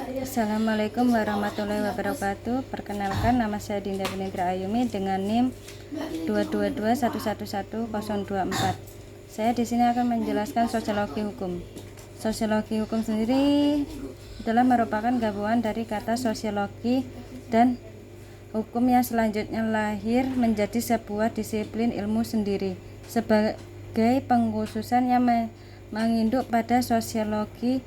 Assalamualaikum warahmatullahi wabarakatuh. Perkenalkan, nama saya Dinda Benindra Ayumi dengan NIM 222111024. Saya di sini akan menjelaskan sosiologi hukum. Sosiologi hukum sendiri adalah merupakan gabungan dari kata sosiologi dan hukum yang selanjutnya lahir menjadi sebuah disiplin ilmu sendiri sebagai pengkhususan yang menginduk pada sosiologi.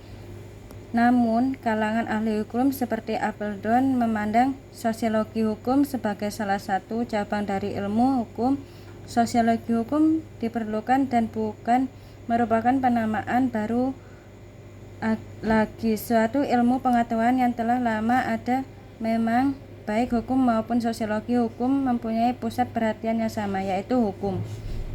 Namun, kalangan ahli hukum seperti Appledon memandang sosiologi hukum sebagai salah satu cabang dari ilmu hukum. Sosiologi hukum diperlukan dan bukan merupakan penamaan baru lagi suatu ilmu pengetahuan yang telah lama ada. Memang baik hukum maupun sosiologi hukum mempunyai pusat perhatian yang sama, yaitu hukum.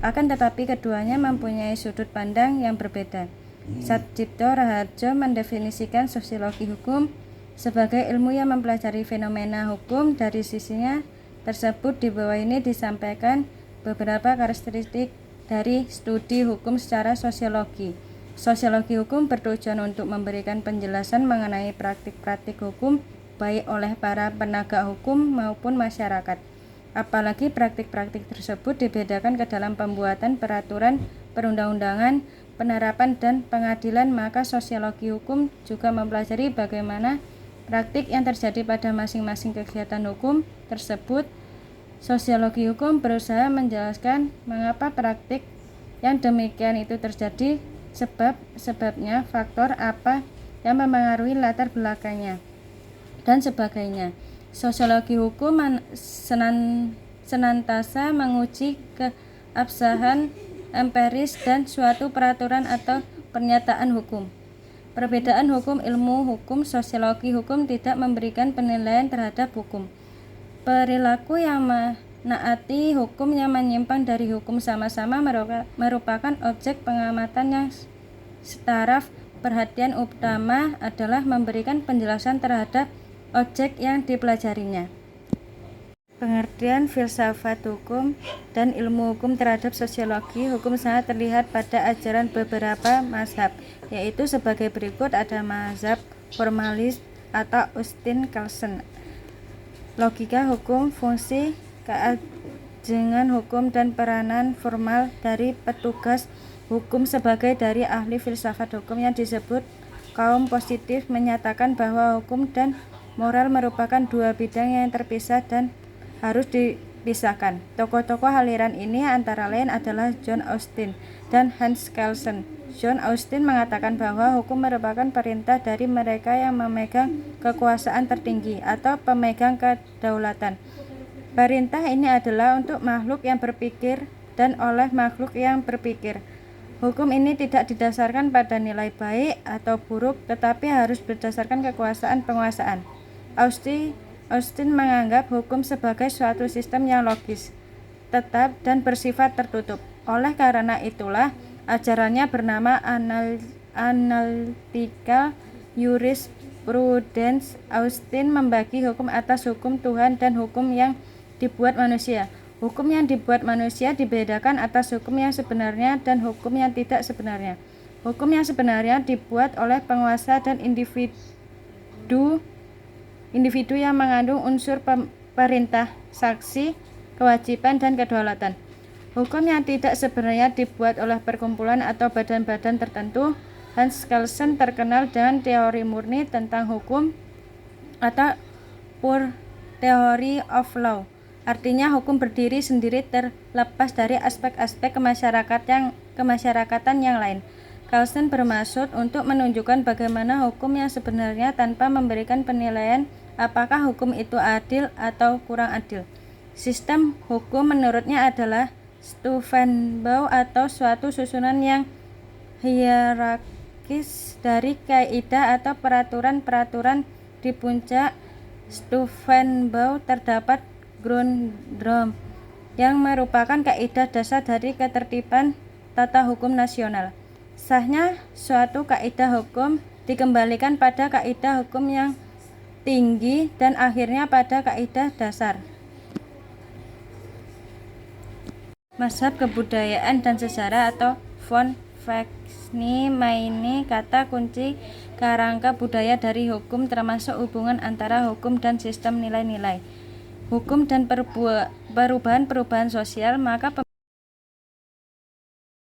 Akan tetapi keduanya mempunyai sudut pandang yang berbeda. Satjipto Raharjo mendefinisikan sosiologi hukum sebagai ilmu yang mempelajari fenomena hukum. Dari sisinya tersebut di bawah ini disampaikan beberapa karakteristik dari studi hukum secara sosiologi. Sosiologi hukum bertujuan untuk memberikan penjelasan mengenai praktik-praktik hukum baik oleh para penegak hukum maupun masyarakat. Apalagi praktik-praktik tersebut dibedakan ke dalam pembuatan peraturan perundang-undangan, penerapan dan pengadilan, maka sosiologi hukum juga mempelajari bagaimana praktik yang terjadi pada masing-masing kegiatan hukum tersebut. Sosiologi hukum berusaha menjelaskan mengapa praktik yang demikian itu terjadi, sebabnya, faktor apa yang mempengaruhi latar belakangnya, dan sebagainya. Sosiologi hukum senantiasa menguji keabsahan empiris dan suatu peraturan atau pernyataan hukum. Perbedaan hukum, ilmu hukum, sosiologi hukum tidak memberikan penilaian terhadap hukum. Perilaku yang menaati hukum yang menyimpang dari hukum sama-sama merupakan objek pengamatan yang setaraf. Perhatian utama adalah memberikan penjelasan terhadap objek yang dipelajarinya. Pengertian filsafat hukum dan ilmu hukum terhadap sosiologi hukum sangat terlihat pada ajaran beberapa mazhab, yaitu sebagai berikut. Ada mazhab formalis atau Austin Kelsen, logika hukum, fungsi keajengan hukum dan peranan formal dari petugas hukum sebagai dari ahli filsafat hukum yang disebut kaum positif, menyatakan bahwa hukum dan moral merupakan dua bidang yang terpisah dan harus dipisahkan. Tokoh-tokoh aliran ini antara lain adalah John Austin dan Hans Kelsen. John Austin mengatakan bahwa hukum merupakan perintah dari mereka yang memegang kekuasaan tertinggi atau pemegang kedaulatan. Perintah ini adalah untuk makhluk yang berpikir dan oleh makhluk yang berpikir. Hukum ini tidak didasarkan pada nilai baik atau buruk, tetapi harus berdasarkan kekuasaan penguasaan. Austin menganggap hukum sebagai suatu sistem yang logis, tetap, dan bersifat tertutup. Oleh karena itulah, ajarannya bernama Analytical Jurisprudence. Austin membagi hukum atas hukum Tuhan dan hukum yang dibuat manusia. Hukum yang dibuat manusia dibedakan atas hukum yang sebenarnya dan hukum yang tidak sebenarnya. Hukum yang sebenarnya dibuat oleh penguasa dan individu yang mengandung unsur perintah, saksi, kewajiban, dan kedaulatan. Hukum yang tidak sebenarnya dibuat oleh perkumpulan atau badan-badan tertentu. Hans Kelsen terkenal dengan teori murni tentang hukum atau pure theory of law. Artinya hukum berdiri sendiri terlepas dari aspek-aspek kemasyarakatan yang lain. Kelsen bermaksud untuk menunjukkan bagaimana hukum yang sebenarnya tanpa memberikan penilaian apakah hukum itu adil atau kurang adil. Sistem hukum menurutnya adalah Stufenbau atau suatu susunan yang hierarkis dari kaidah atau peraturan-peraturan. Di puncak Stufenbau terdapat Grundnorm yang merupakan kaidah dasar dari ketertiban tata hukum nasional. Sahnya suatu kaidah hukum dikembalikan pada kaidah hukum yang tinggi dan akhirnya pada kaidah dasar. Mazhab kebudayaan dan sejarah atau von perfeksni maini kata kunci kerangka budaya dari hukum, termasuk hubungan antara hukum dan sistem nilai-nilai hukum dan perubahan-perubahan sosial. Maka